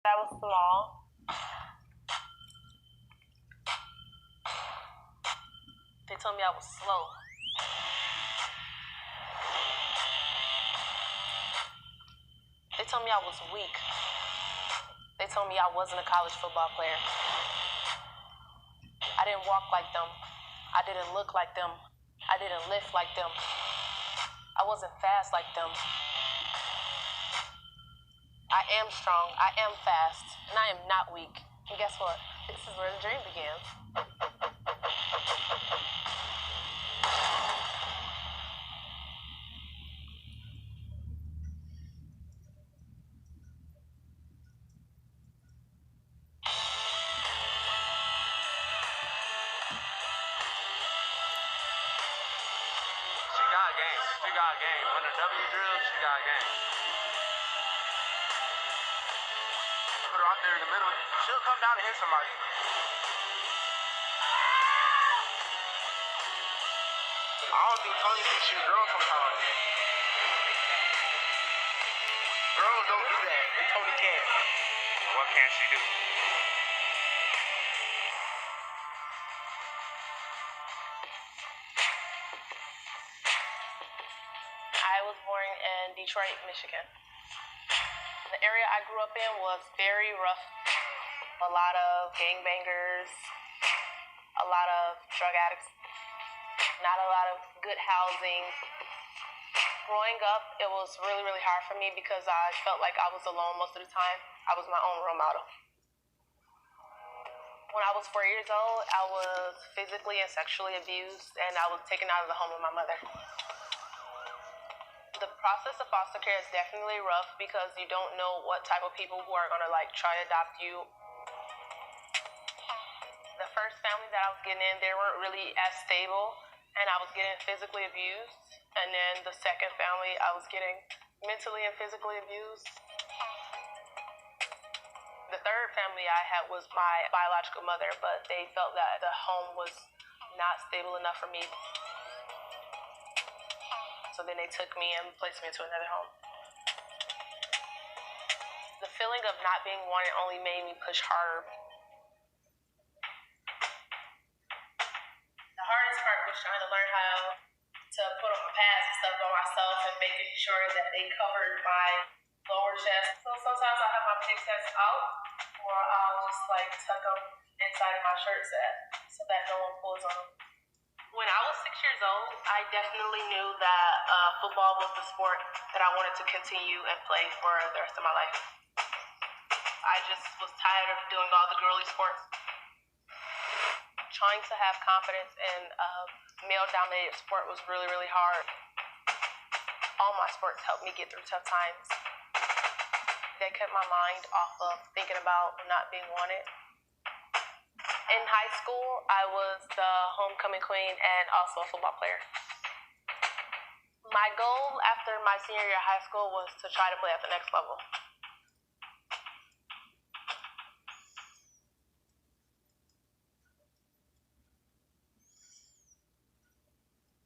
I was small. They told me I was slow. They told me I was weak. They told me I wasn't a college football player. I didn't walk like them. I didn't look like them. I didn't lift like them. I wasn't fast like them. I am strong. I am fast. And I am not weak. And guess what? This is where the dream begins. She got game. When the W drill, she got game. Put her out there in the middle. She'll come down and hit somebody. I don't think Tony thinks she's a girl sometimes. Girls don't do that. And Tony can. What can she do? I was born in Detroit, Michigan. The area I grew up in was very rough. A lot of gangbangers, a lot of drug addicts, not a lot of good housing. Growing up, it was really, really hard for me because I felt like I was alone most of the time. I was my own role model. When I was 4 years old, I was physically and sexually abused, and I was taken out of the home of my mother. The process of foster care is definitely rough because you don't know what type of people who are gonna try to adopt you. The first family that I was getting in, they weren't really as stable, and I was getting physically abused. And then the second family, I was getting mentally and physically abused. The third family I had was my biological mother, but they felt that the home was not stable enough for me. So then they took me and placed me into another home. The feeling of not being wanted only made me push harder. The hardest part was trying to learn how to put on my pads and stuff on myself and making sure that they covered my lower chest. So sometimes I have my pig sets out, or I'll just tuck them inside of my shirt set so that no one pulls on them. When I was 6 years old, I definitely knew that football was the sport that I wanted to continue and play for the rest of my life. I just was tired of doing all the girly sports. Trying to have confidence in a male-dominated sport was really, really hard. All my sports helped me get through tough times. They kept my mind off of thinking about not being wanted. In high school, I was the homecoming queen and also a football player. My goal after my senior year of high school was to try to play at the next level.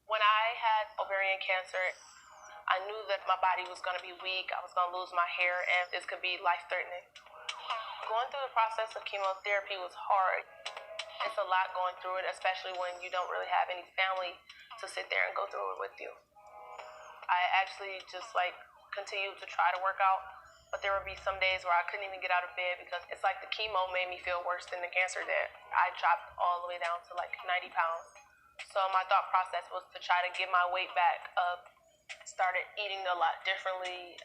When I had ovarian cancer, I knew that my body was going to be weak, I was going to lose my hair, and this could be life-threatening. Going through the process of chemotherapy was hard. It's a lot going through it, especially when you don't really have any family to sit there and go through it with you. I actually just continued to try to work out, but there would be some days where I couldn't even get out of bed because it's like the chemo made me feel worse than the cancer did. I dropped all the way down to 90 pounds. So my thought process was to try to get my weight back up, started eating a lot differently,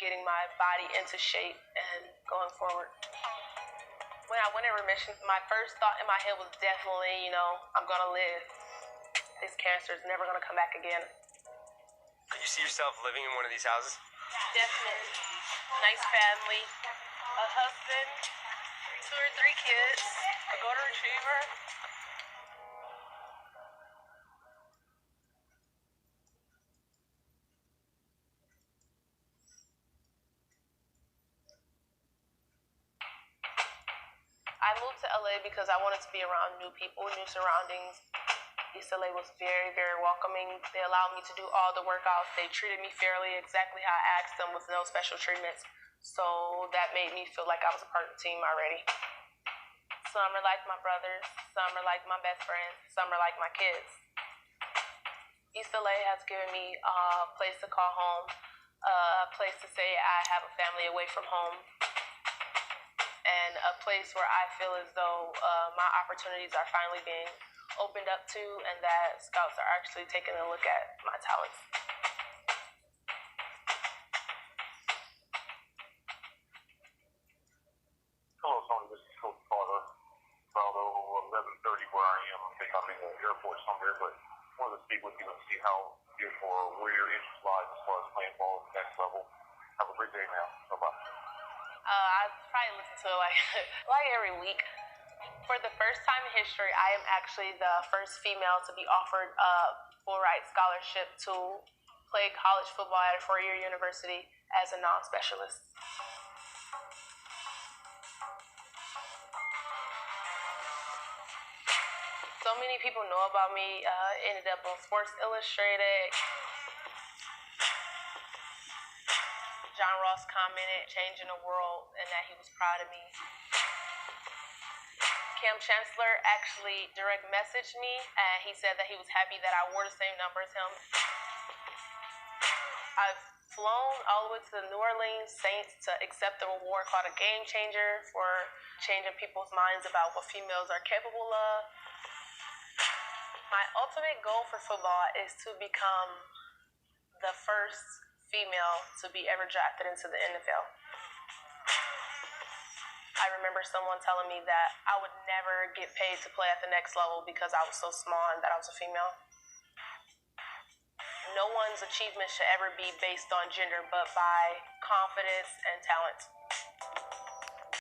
getting my body into shape and going forward. When I went in remission, my first thought in my head was definitely, I'm gonna live. This cancer is never gonna come back again. Could you see yourself living in one of these houses? Definitely. Nice family, a husband, 2 or 3 kids, a golden retriever. I moved to LA because I wanted to be around new people, new surroundings. East LA was very, very welcoming. They allowed me to do all the workouts. They treated me fairly, exactly how I asked them, with no special treatments. So that made me feel like I was a part of the team already. Some are like my brothers, some are like my best friends, some are like my kids. East LA has given me a place to call home, a place to say I have a family away from home, and a place where I feel as though my opportunities are finally being opened up to, and that scouts are actually taking a look at my talents. Hello, Tony. This is Coach Carter. About 11:30 where I am. I think I'm in the airport somewhere, but I wanted to speak with you and see how where your interest lies as far as playing ball at the next level. Have a great day now. Bye-bye. I probably listen to it like every week. For the first time in history, I am actually the first female to be offered a full ride scholarship to play college football at a four-year university as a non-specialist. So many people know about me. Ended up on Sports Illustrated. John Ross commented, changing the world, and that he was proud of me. Cam Chancellor actually direct messaged me, and he said that he was happy that I wore the same number as him. I've flown all the way to the New Orleans Saints to accept the award called a Game Changer for changing people's minds about what females are capable of. My ultimate goal for football is to become the first female to be ever drafted into the NFL. I remember someone telling me that I would never get paid to play at the next level because I was so small and that I was a female. No one's achievement should ever be based on gender, but by confidence and talent.